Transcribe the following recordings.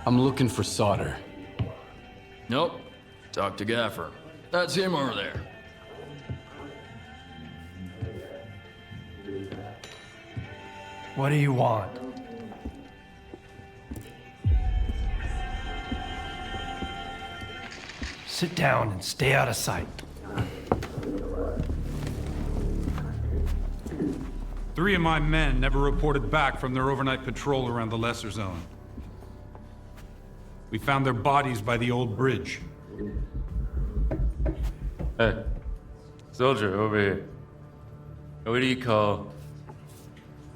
I'm looking for solder. Nope. Talk to Gaffer. That's him over there. What do you want? Sit down and stay out of sight. 3 of my men never reported back from their overnight patrol around the Lesser Zone. We found their bodies by the old bridge. Hey, soldier over here. What do you call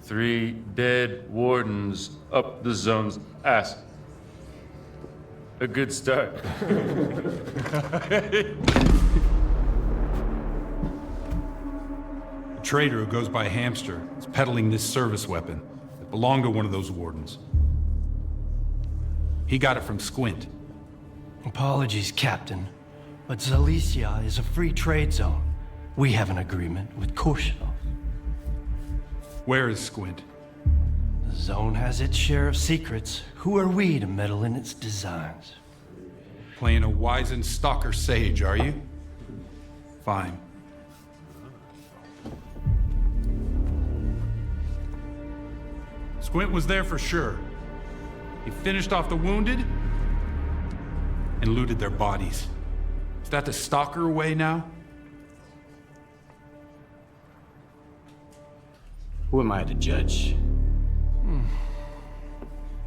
3 dead wardens up the zone's ass? A good start. A trader who goes by Hamster is peddling this service weapon that belonged to one of those wardens. He got it from Squint. Apologies, Captain, but Zalicia is a free trade zone. We have an agreement with Chornobyl. Where is Squint? The zone has its share of secrets. Who are we to meddle in its designs? Playing a wizened stalker sage, are you? Fine. Squint was there for sure. He finished off the wounded and looted their bodies. Is that the stalker way now? Who am I to judge?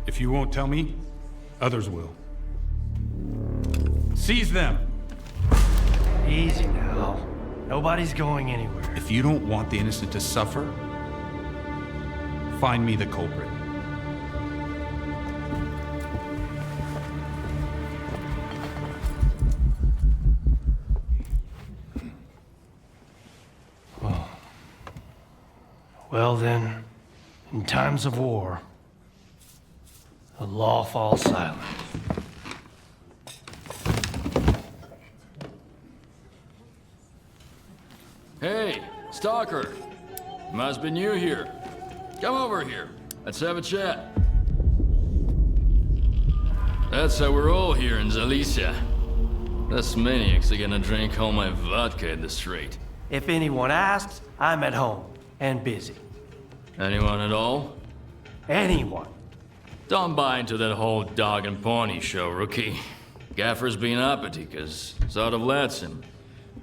If you won't tell me, others will. Seize them! Easy now. Nobody's going anywhere. If you don't want the innocent to suffer, find me the culprit. Well then, in times of war, the law falls silent. Hey, Stalker. Must be new here. Come over here. Let's have a chat. That's how we're all here in Zalicia. Those maniacs are gonna drink all my vodka at this rate. If anyone asks, I'm at home and busy. Anyone at all? Anyone. Don't buy into that whole dog and pony show, rookie. Gaffer's been uppity, cause sort of lets him.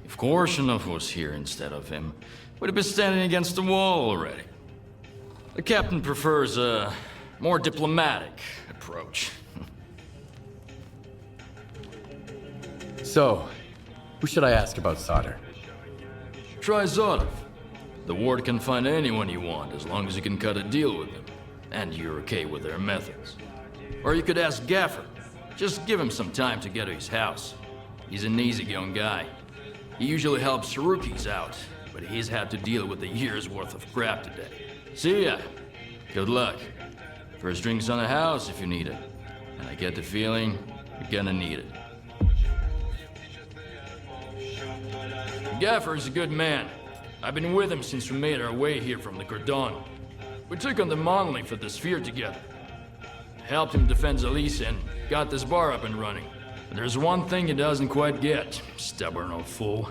If Korshunov was here instead of him, we'd have been standing against the wall already. The captain prefers a more diplomatic approach. So, who should I ask about solder? Try Zotov. The ward can find anyone you want as long as you can cut a deal with them, and you're okay with their methods. Or you could ask Gaffer. Just give him some time to get to his house. He's an easygoing guy. He usually helps rookies out, but he's had to deal with a year's worth of crap today. See ya. Good luck. First drinks on the house if you need it. And I get the feeling you're gonna need it. Gaffer's a good man. I've been with him since we made our way here from the Cordon. We took on the monolith for the sphere together. Helped him defend Zalicia and got this bar up and running. But there's one thing he doesn't quite get, stubborn old fool.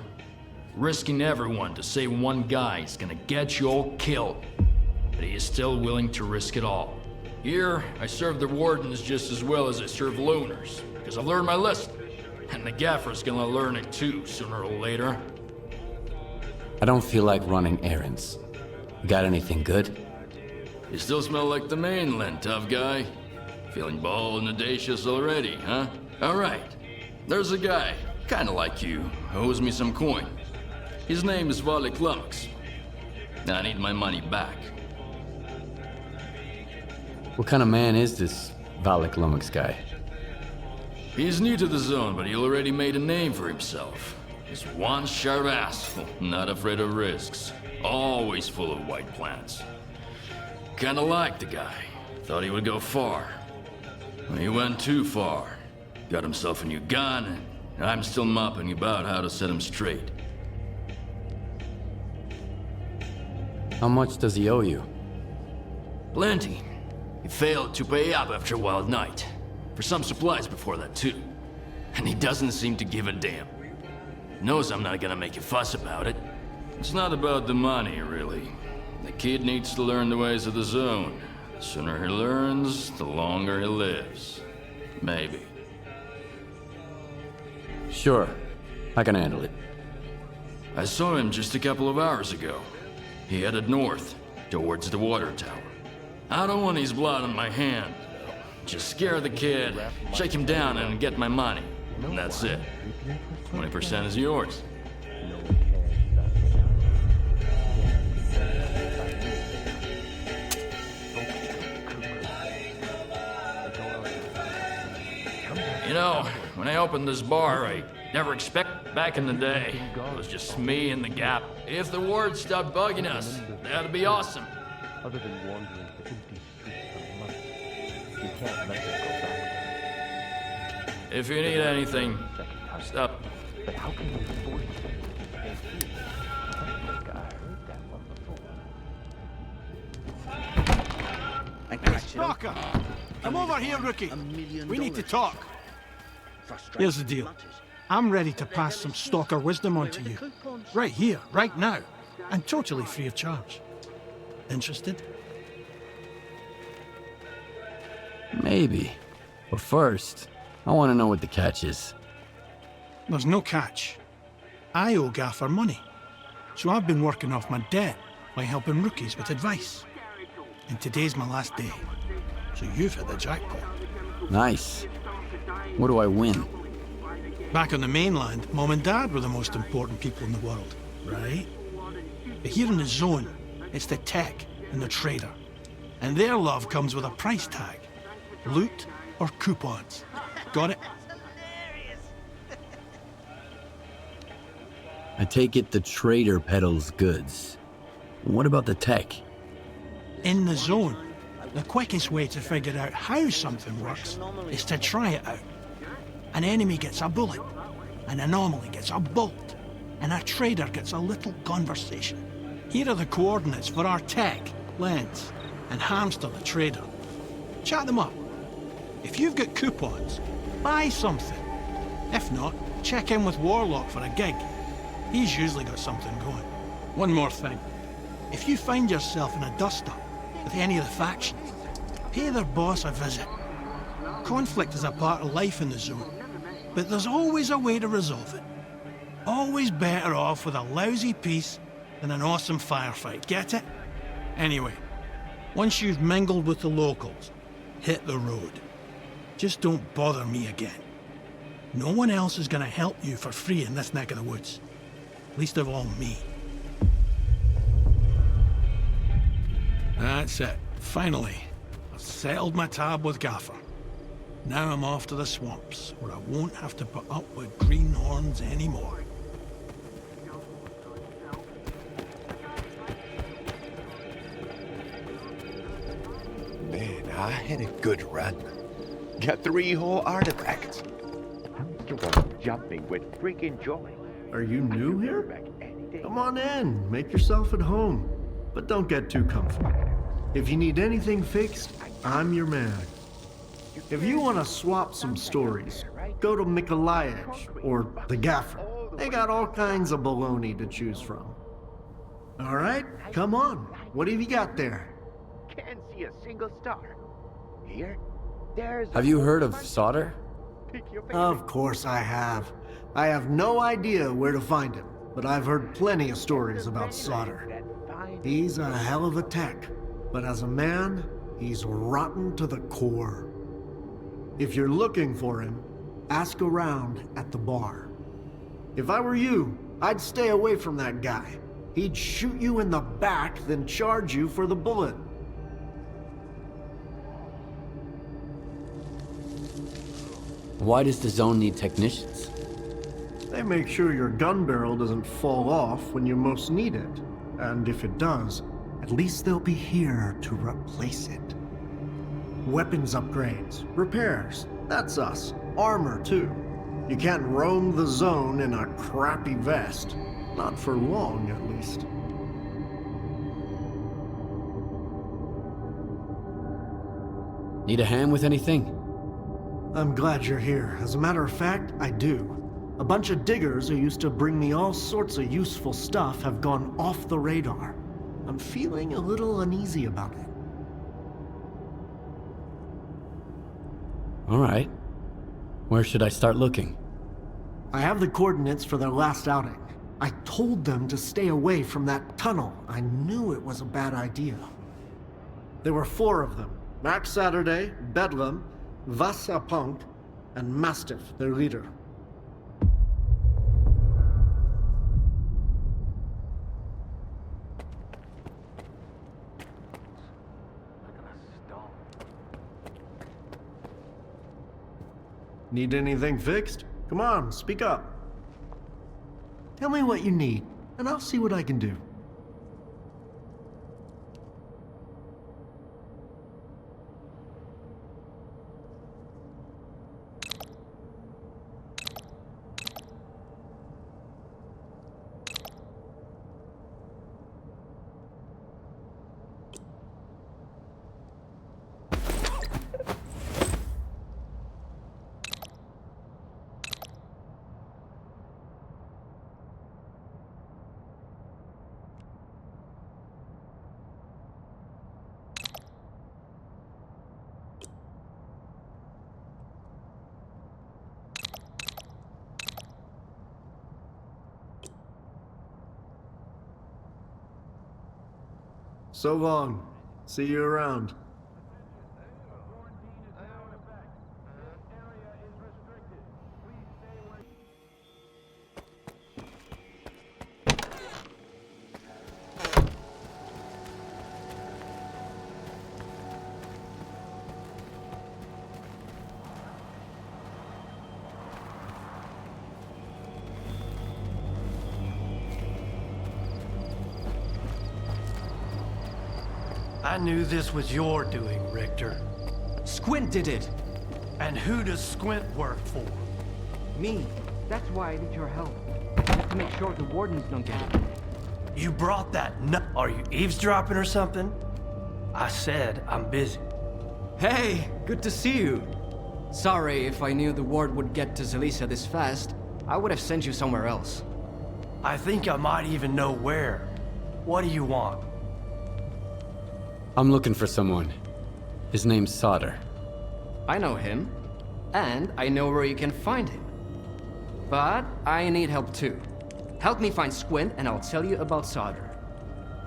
Risking everyone to save one guy is gonna get you all killed. But he is still willing to risk it all. Here, I serve the wardens just as well as I serve loners, because I've learned my lesson. And the Gaffer's gonna learn it too, sooner or later. I don't feel like running errands. You got anything good? You still smell like the mainland, tough guy. Feeling bald and audacious already, huh? Alright. There's a guy, kinda like you, who owes me some coin. His name is S.T.A.L.K.E.R. I need my money back. What kind of man is this S.T.A.L.K.E.R guy? He's new to the zone, but he already made a name for himself. He's one sharp asshole, not afraid of risks. Always full of white plants. Kinda liked the guy. Thought he would go far. He went too far. Got himself a new gun, and I'm still mopping about how to set him straight. How much does he owe you? Plenty. He failed to pay up after Wild Night. For some supplies before that, too. And he doesn't seem to give a damn. Knows I'm not gonna make a fuss about it. It's not about the money, really. The kid needs to learn the ways of the zone. The sooner he learns, the longer he lives. Maybe. Sure. I can handle it. I saw him just a couple of hours ago. He headed north, towards the water tower. I don't want his blood on my hand. Just scare the kid, shake him down, and get my money. And that's it. 20% is yours. You know, when I opened this bar, I never expected back in the day. It was just me and the Gap. If the ward stopped bugging us, that'd be awesome. Other than wandering the empty streets for months, you can't let it go back. If you need anything, stop. But how can you force it? I think I heard that one before. Stalker! Come over here, rookie. We need to talk. Here's the deal. I'm ready to pass some Stalker wisdom on to you. Right here, right now. And totally free of charge. Interested? Maybe. But first, I want to know what the catch is. There's no catch. I owe Gaffer money. So I've been working off my debt by helping rookies with advice. And today's my last day. So you've hit the jackpot. Nice. What do I win? Back on the mainland, Mom and Dad were the most important people in the world, right? But here in the zone, it's the tech and the trader. And their love comes with a price tag. Loot or coupons. Got it? I take it the trader peddles goods. What about the tech? In the zone, the quickest way to figure out how something works is to try it out. An enemy gets a bullet, an anomaly gets a bolt, and a trader gets a little conversation. Here are the coordinates for our tech, Lens, and Hamster the trader. Chat them up. If you've got coupons, buy something. If not, check in with Warlock for a gig. He's usually got something going. One more thing. If you find yourself in a dust-up with any of the factions, pay their boss a visit. Conflict is a part of life in the zone, but there's always a way to resolve it. Always better off with a lousy peace than an awesome firefight, get it? Anyway, once you've mingled with the locals, hit the road. Just don't bother me again. No one else is gonna help you for free in this neck of the woods. Least of all me. That's it. Finally, I've settled my tab with Gaffer. Now I'm off to the swamps, where I won't have to put up with greenhorns anymore. Man, I had a good run. Got 3 whole artifacts. Hamster was jumping with freaking joy. Are you new here? Come on in, make yourself at home. But don't get too comfy. If you need anything fixed, I'm your man. If you want to swap some stories, go to Mykolaiv or the Gaffer. They got all kinds of baloney to choose from. All right, come on. What have you got there? Can't see a single star. Here, there's. Have you heard of solder? Of course I have. I have no idea where to find him, but I've heard plenty of stories about S.T.A.L.K.E.R. He's a hell of a tech, but as a man, he's rotten to the core. If you're looking for him, ask around at the bar. If I were you, I'd stay away from that guy. He'd shoot you in the back, then charge you for the bullet. Why does the zone need technicians? They make sure your gun barrel doesn't fall off when you most need it. And if it does, at least they'll be here to replace it. Weapons upgrades, repairs, that's us. Armor, too. You can't roam the zone in a crappy vest. Not for long, at least. Need a hand with anything? I'm glad you're here. As a matter of fact, I do. A bunch of diggers who used to bring me all sorts of useful stuff have gone off the radar. I'm feeling a little uneasy about it. All right. Where should I start looking? I have the coordinates for their last outing. I told them to stay away from that tunnel. I knew it was a bad idea. There were 4 of them. Max Saturday, Bedlam, Punk, and Mastiff, their leader. Need anything fixed? Come on, speak up. Tell me what you need, and I'll see what I can do. So long. See you around. I knew this was your doing, Richter. Squint did it! And who does Squint work for? Me. That's why I need your help. I have to make sure the wardens don't get it. You brought that nut. Are you eavesdropping or something? I said I'm busy. Hey, good to see you. Sorry, if I knew the ward would get to Zelisa this fast, I would have sent you somewhere else. I think I might even know where. What do you want? I'm looking for someone. His name's S.T.A.L.K.E.R. I know him, and I know where you can find him. But I need help too. Help me find Squint, and I'll tell you about S.T.A.L.K.E.R.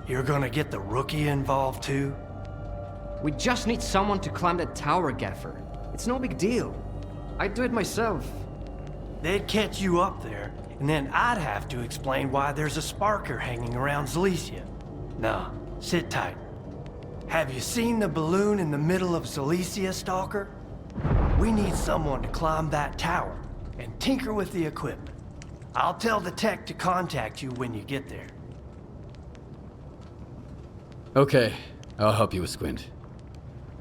You're gonna get the rookie involved too? We just need someone to climb that tower, Gaffer. It's no big deal. I'd do it myself. They'd catch you up there, and then I'd have to explain why there's a sparker hanging around Zelisa. Nah, sit tight. Have you seen the balloon in the middle of Zelisa, Stalker? We need someone to climb that tower and tinker with the equipment. I'll tell the tech to contact you when you get there. Okay, I'll help you with Squint.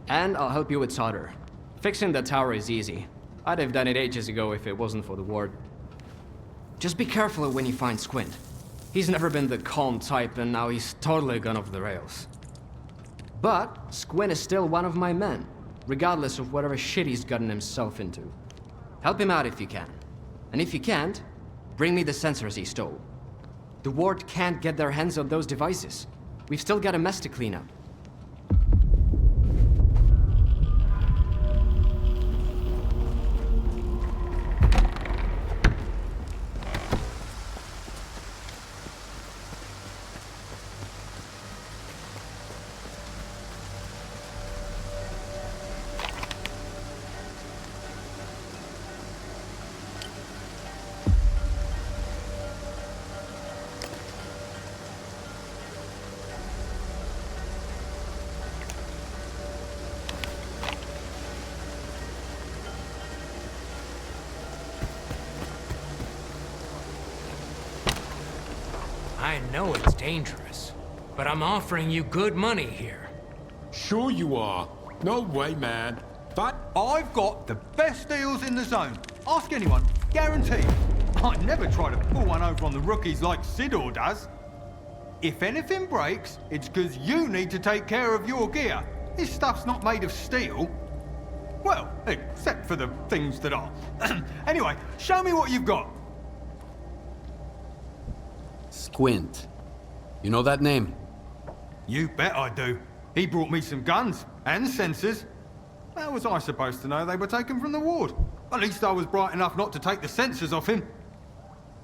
And I'll help you with S.T.A.L.K.E.R. Fixing the tower is easy. I'd have done it ages ago if it wasn't for the ward. Just be careful when you find Squint. He's never been the calm type, and now he's totally gone off the rails. But Squint is still one of my men, regardless of whatever shit he's gotten himself into. Help him out if you can. And if you can't, bring me the sensors he stole. The ward can't get their hands on those devices. We've still got a mess to clean up. I know it's dangerous, but I'm offering you good money here. Sure you are. No way, man. But I've got the best deals in the zone. Ask anyone. Guaranteed. I'd never try to pull one over on the rookies like S.T.A.L.K.E.R does. If anything breaks, it's because you need to take care of your gear. This stuff's not made of steel. Well, except for the things that are. Anyway, show me what you've got. Squint. You know that name? You bet I do. He brought me some guns and sensors. How was I supposed to know they were taken from the ward? At least I was bright enough not to take the sensors off him.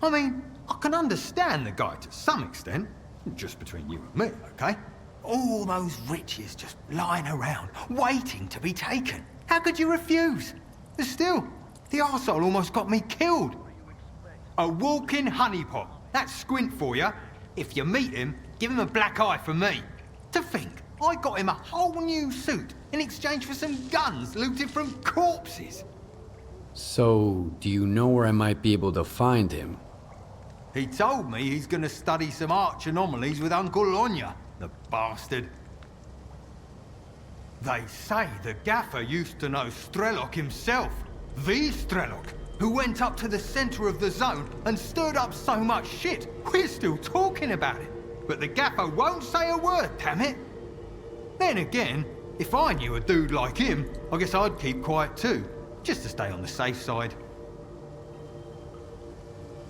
I mean, I can understand the guy to some extent. Just between you and me, okay? All those riches just lying around, waiting to be taken. How could you refuse? Still, the arsehole almost got me killed. A walking honeypot. That's Squint for you. If you meet him, give him a black eye from me. To think, I got him a whole new suit in exchange for some guns looted from corpses. So, do you know where I might be able to find him? He told me he's gonna study some arch anomalies with Uncle Lonya, the bastard. They say the gaffer used to know S.T.A.L.K.E.R himself. The S.T.A.L.K.E.R, who went up to the center of the zone and stirred up so much shit, we're still talking about it. But the gaffer won't say a word, damn it. Then again, if I knew a dude like him, I guess I'd keep quiet too, just to stay on the safe side.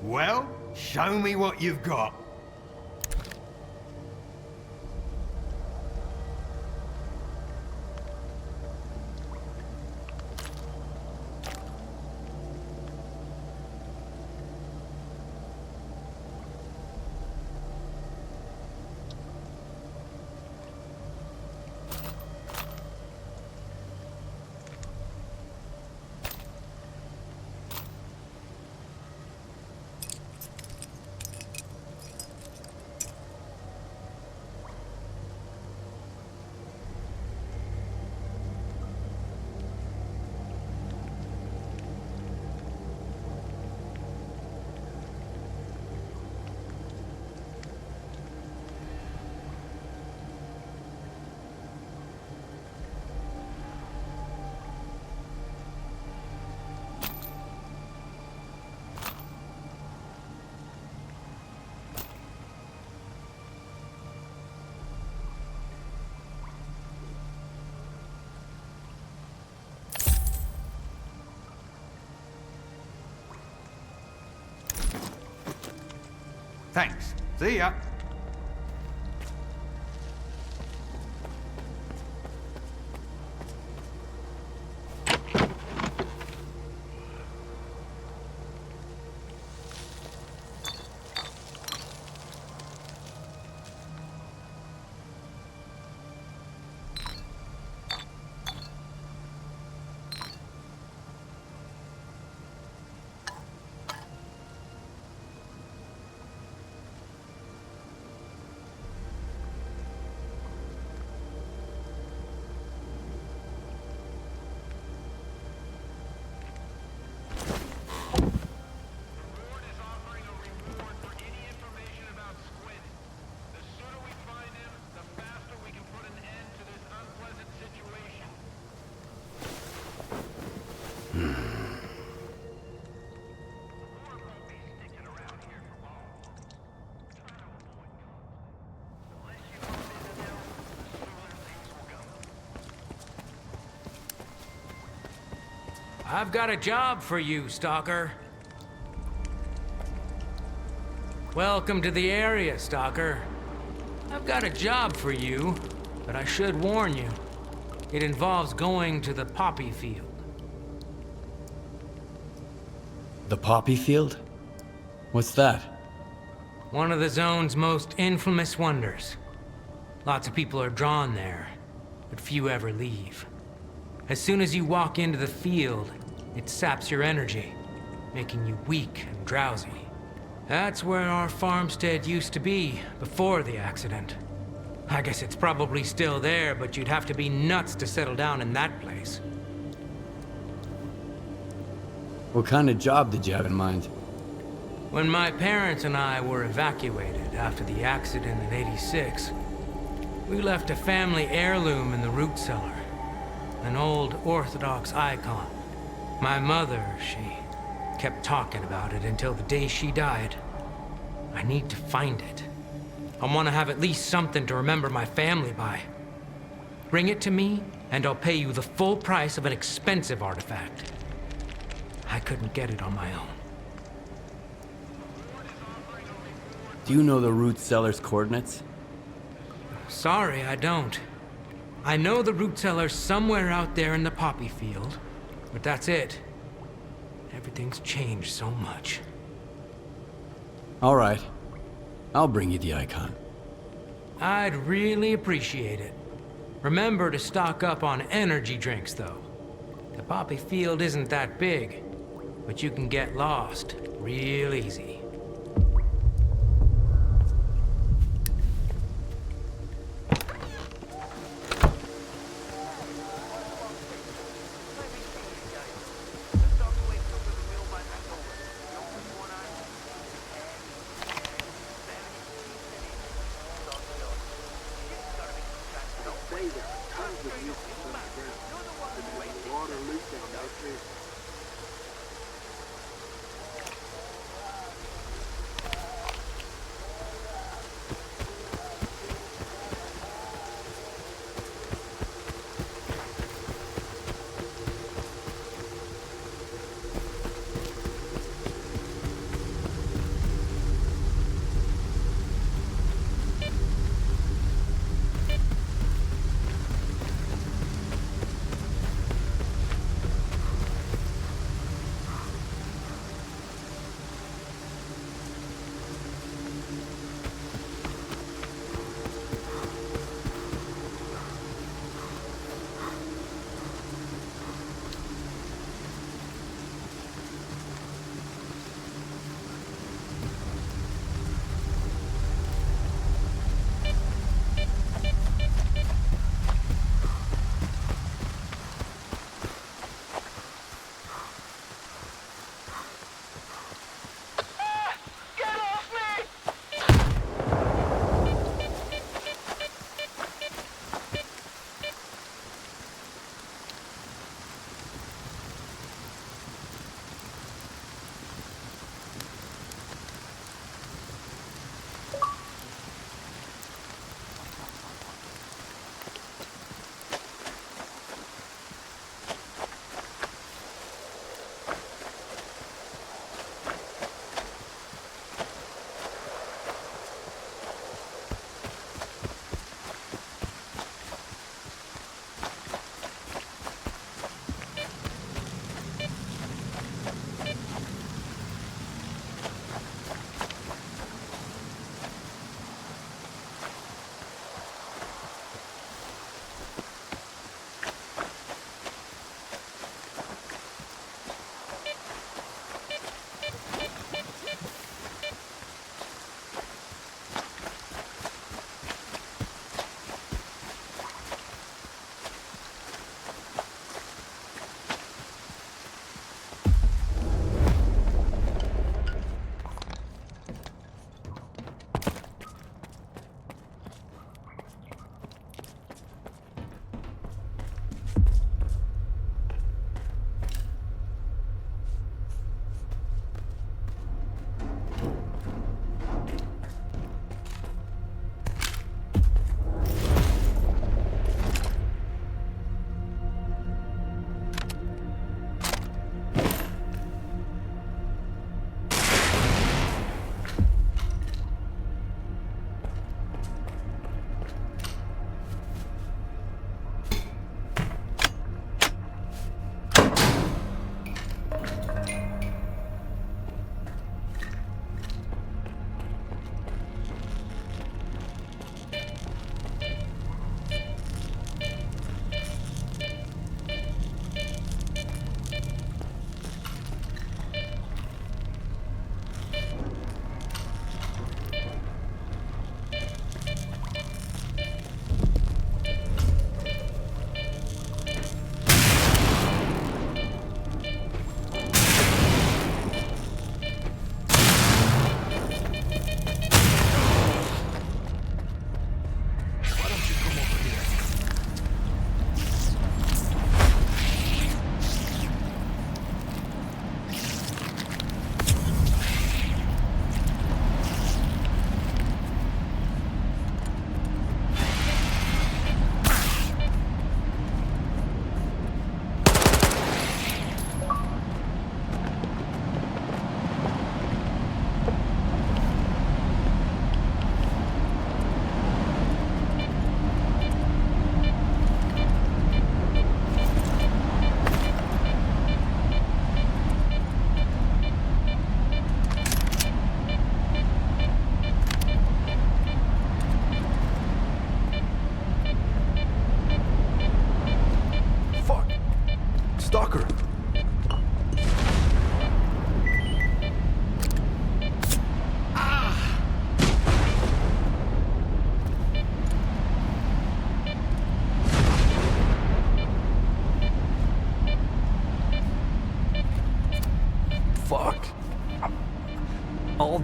Well, show me what you've got. Thanks. See ya. I've got a job for you, Stalker. Welcome to the area, Stalker. I've got a job for you, but I should warn you. It involves going to the poppy field. The poppy field? What's that? One of the zone's most infamous wonders. Lots of people are drawn there, but few ever leave. As soon as you walk into the field, it saps your energy, making you weak and drowsy. That's where our farmstead used to be before the accident. I guess it's probably still there, but you'd have to be nuts to settle down in that place. What kind of job did you have in mind? When my parents and I were evacuated after the accident in '86, we left a family heirloom in the root cellar. An old Orthodox icon. My mother, she kept talking about it until the day she died. I need to find it. I want to have at least something to remember my family by. Bring it to me, and I'll pay you the full price of an expensive artifact. I couldn't get it on my own. Do you know the root cellar's coordinates? Sorry, I don't. I know the root cellar's somewhere out there in the poppy field, but that's it. Everything's changed so much. All right. I'll bring you the icon. I'd really appreciate it. Remember to stock up on energy drinks, though. The poppy field isn't that big, but you can get lost real easy.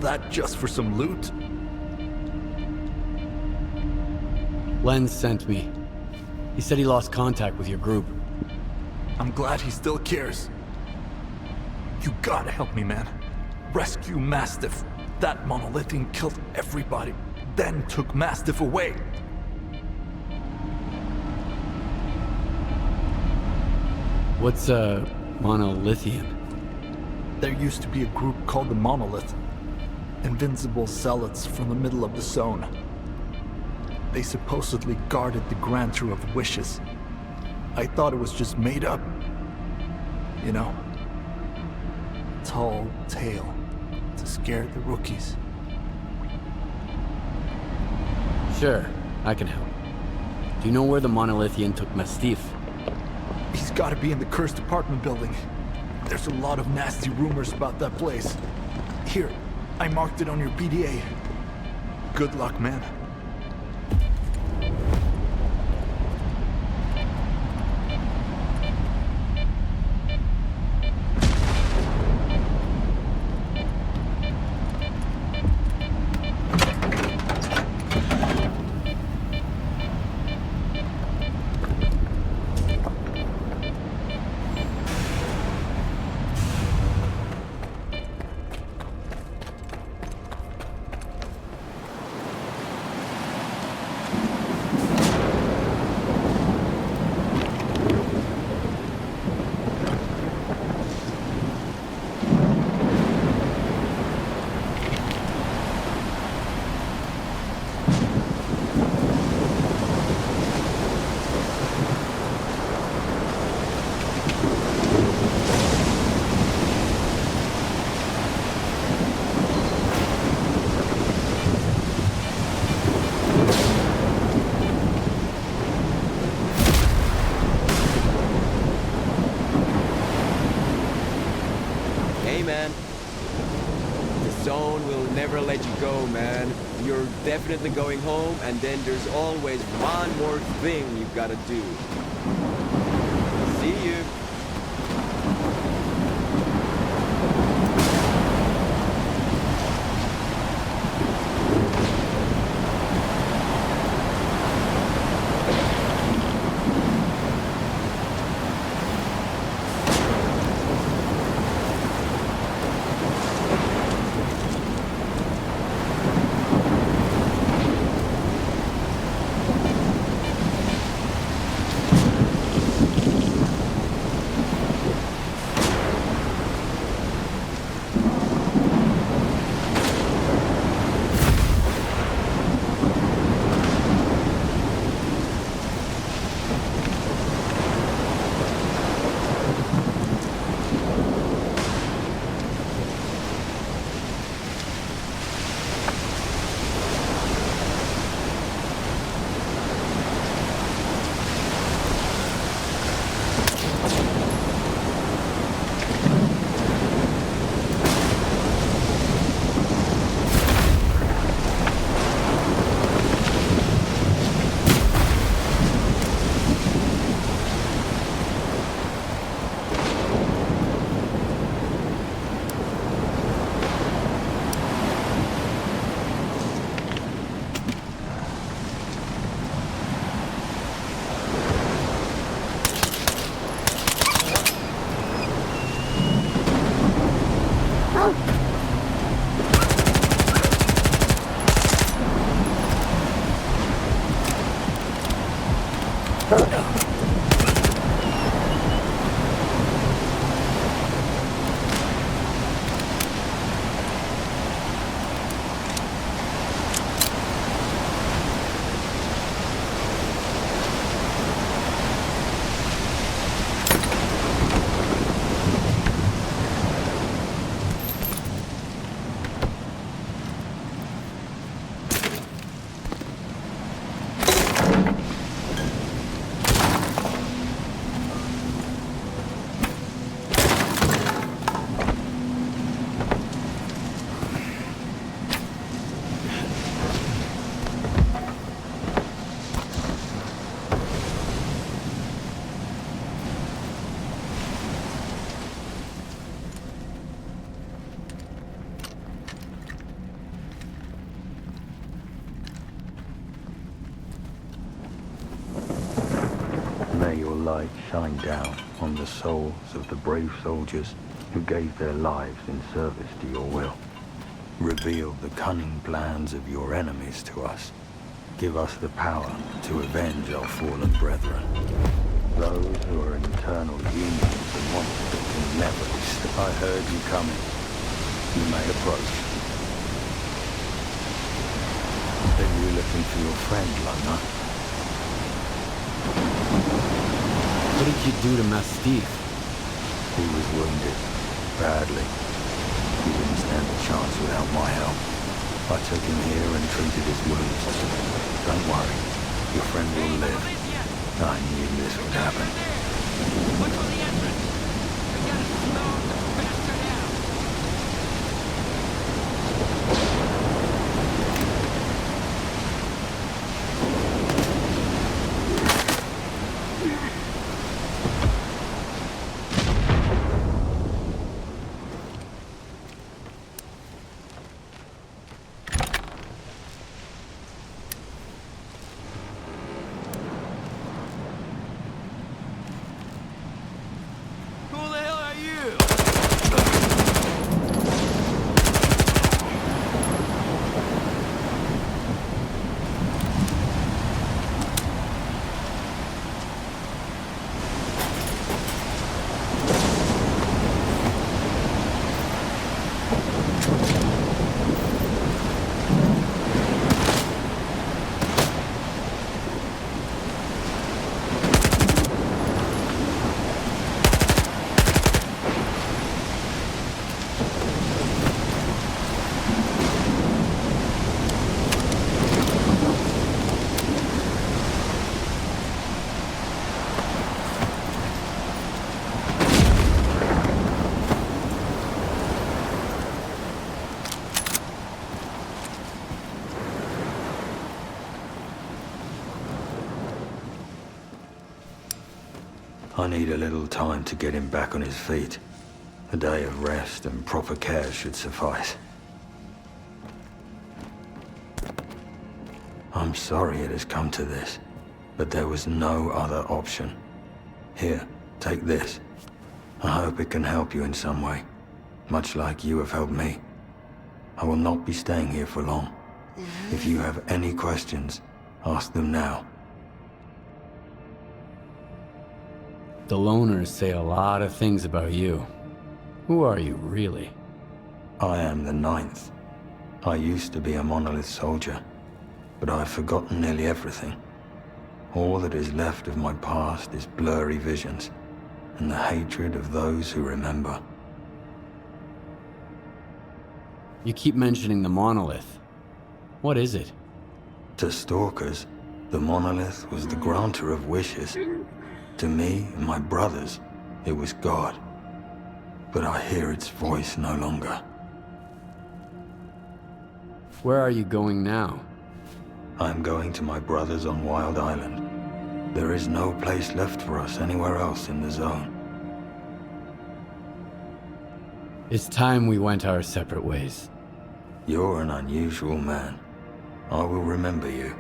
that just for some loot? Len sent me. He said he lost contact with your group. I'm glad he still cares. You gotta help me, man. Rescue Mastiff. That monolithian killed everybody, then took Mastiff away. What's a monolithian? There used to be a group called the Monolith. Invincible zealots from the middle of the zone. They supposedly guarded the grantor of wishes. I thought it was just made up. You know, tall tale to scare the rookies. Sure, I can help. Do you know where the monolithian took Mastiff? He's gotta be in the cursed apartment building. There's a lot of nasty rumors about that place. Here, I marked it on your PDA. Good luck, man. Never let you go, man. You're definitely going home, and then there's always one more thing you've got to do. See you. light shine down on the souls of the brave soldiers who gave their lives in service to your will. Reveal the cunning plans of your enemies to us. Give us the power to avenge our fallen brethren. Those who are in eternal union with the monster can never be stopped. I heard you coming. You may approach. Are you looking for your friend, Luna? What did you do to Mastiff? He was wounded. Badly. He didn't stand a chance without my help. I took him here and treated his wounds. Don't worry. Your friend will live. I knew this would happen. Look for the entrance! We gotta slow the bastard down! I need a little time to get him back on his feet. A day of rest and proper care should suffice. I'm sorry it has come to this, but there was no other option. Here, take this. I hope it can help you in some way, much like you have helped me. I will not be staying here for long. If you have any questions, ask them now. The loners say a lot of things about you. Who are you, really? I am the 9th. I used to be a monolith soldier, but I've forgotten nearly everything. All that is left of my past is blurry visions, and the hatred of those who remember. You keep mentioning the monolith. What is it? To stalkers, the monolith was the granter of wishes. To me and my brothers, it was God. But I hear its voice no longer. Where are you going now? I'm going to my brothers on Wild Island. There is no place left for us anywhere else in the zone. It's time we went our separate ways. You're an unusual man. I will remember you.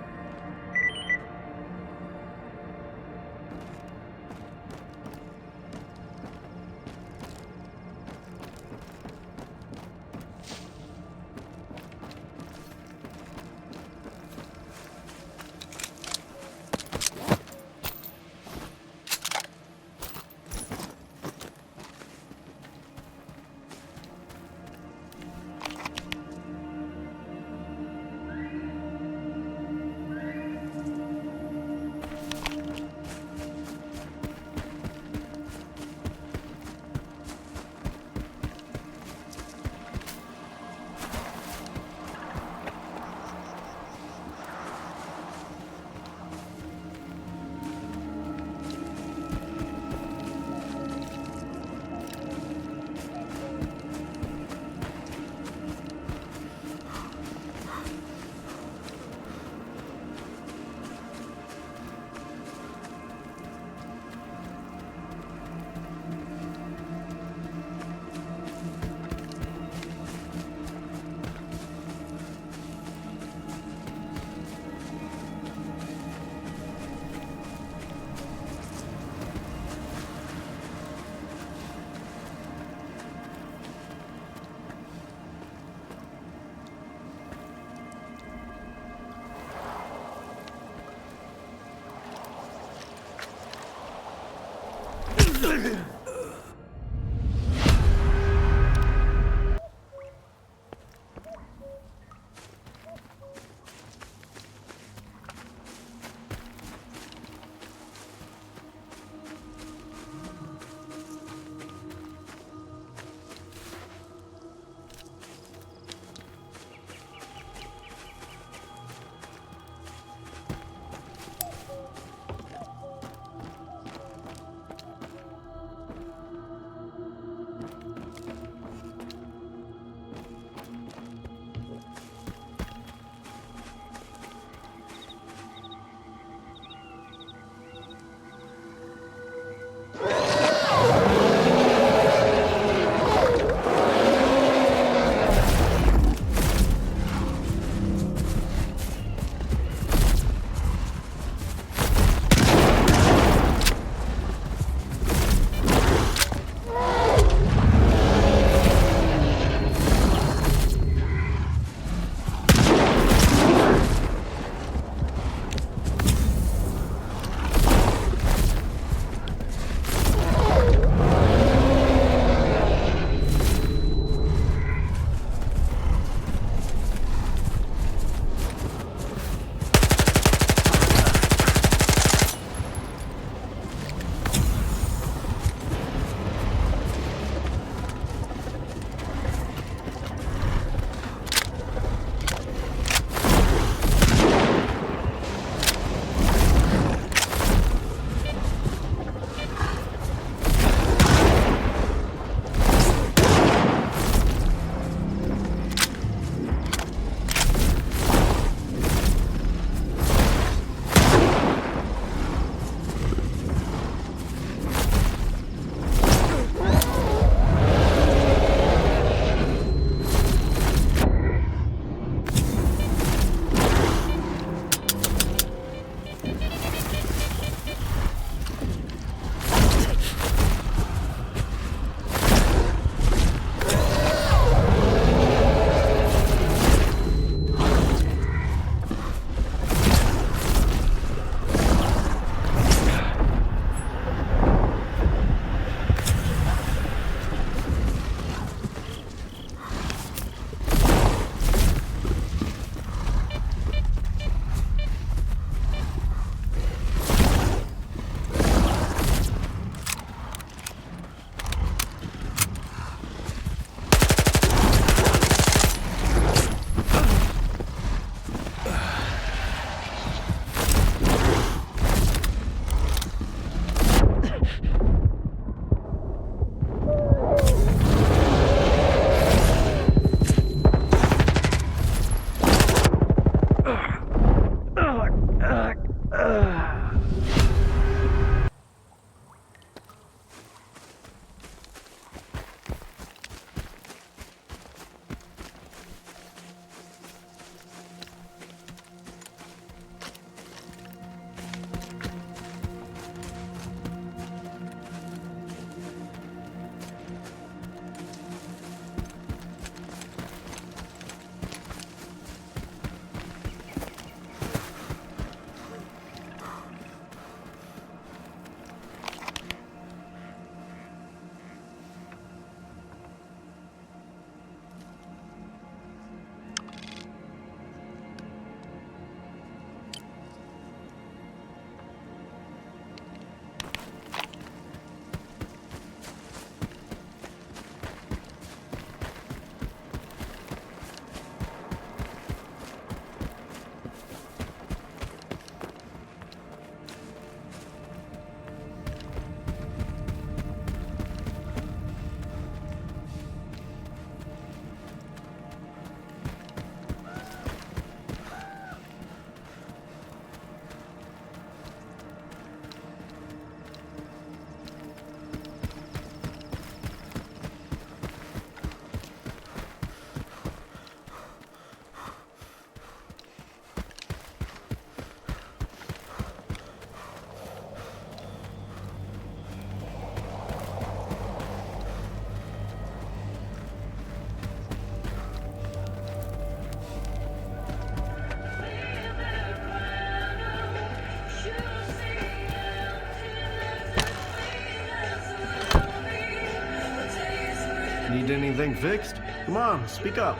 Need anything fixed? Come on, speak up.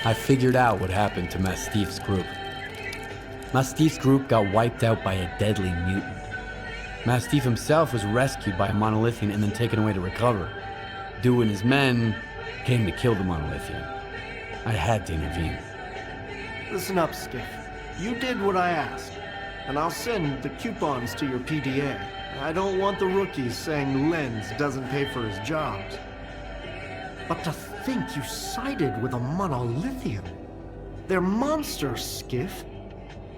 I figured out what happened to Mastiff's group. Mastiff's group got wiped out by a deadly mutant. Mastiff himself was rescued by a monolithian and then taken away to recover. Dew and his men came to kill the monolithian. I had to intervene. Listen up, Skiff. You did what I asked, and I'll send the coupons to your PDA. I don't want the rookies saying Lenz doesn't pay for his jobs. But to think you sided with a monolithian. They're monsters, Skiff.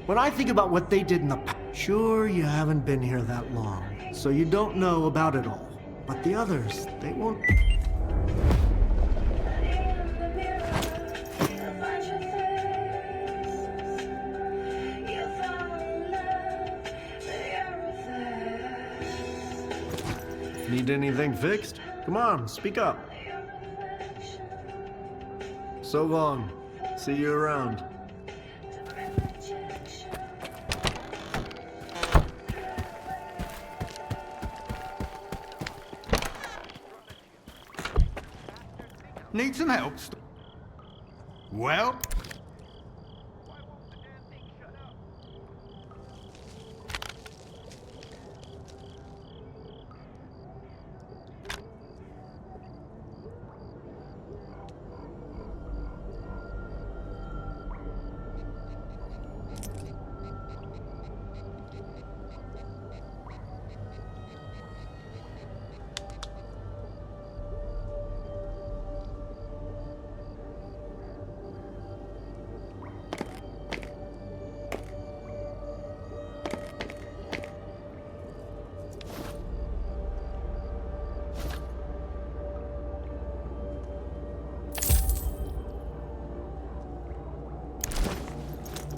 When I think about what they did in the past, sure, you haven't been here that long, so you don't know about it all. But the others, they won't... Need anything fixed? Come on, speak up. So long. See you around. Need some help? Well?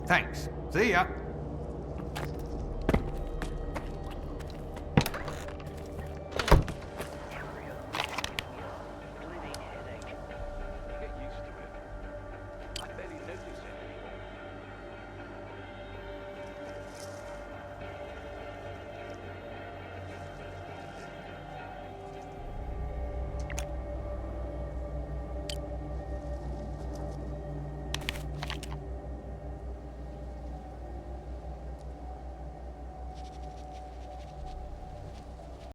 Thanks. See ya.